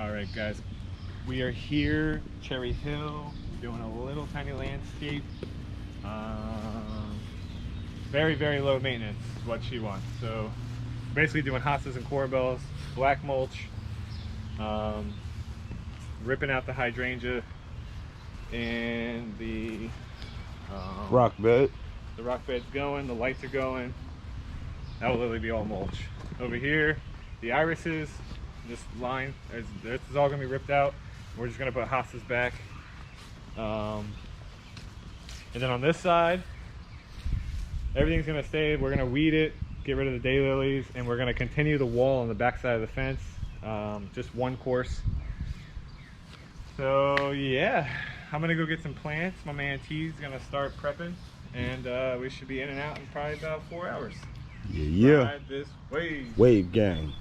All right, guys, we are here, Cherry Hill, doing a little tiny landscape. Very, very low maintenance is what she wants. So basically doing hostas and corbels, black mulch, ripping out the hydrangea and the rock bed. The rock bed's going, the lights are going. That will literally be all mulch. Over here, the irises, this line, this is all gonna be ripped out. We're just gonna put hostas back. And then on this side, everything's gonna stay. We're gonna weed it, get rid of the daylilies, and we're gonna continue the wall on the back side of the fence. Just one course. So yeah, I'm gonna go get some plants. My man T's gonna start prepping, and we should be in and out in probably about 4 hours. Yeah. Ride this wave. Wave gang.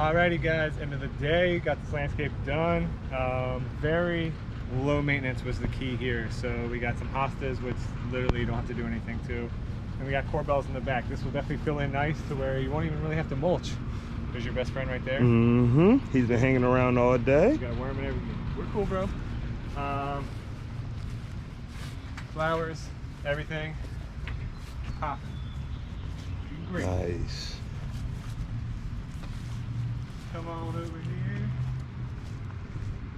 Alrighty guys, end of the day, got this landscape done. Very low maintenance was the key here. So we got some hostas, which literally you don't have to do anything to. And we got corbels in the back. This will definitely fill in nice to where you won't even really have to mulch. There's your best friend right there. Mm-hmm. He's been hanging around all day. You got a worm and everything. We're cool, bro. Flowers, everything. Pop. Great. Nice. Come on over here.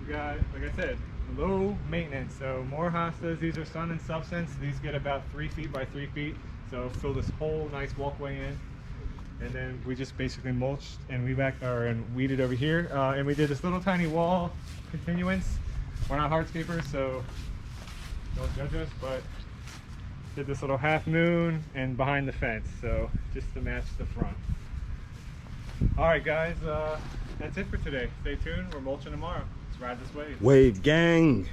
We got, like I said, low maintenance. So more hostas. These are sun and substance. These get about 3 feet by 3 feet. So fill this whole nice walkway in. And then we just basically mulched and and weeded over here. And we did this little tiny wall continuance. We're not hardscapers, so don't judge us, but did this little half moon and behind the fence, so just to match the front. All right, guys, that's it for today. Stay tuned. We're mulching tomorrow. Let's ride this wave. Wave gang.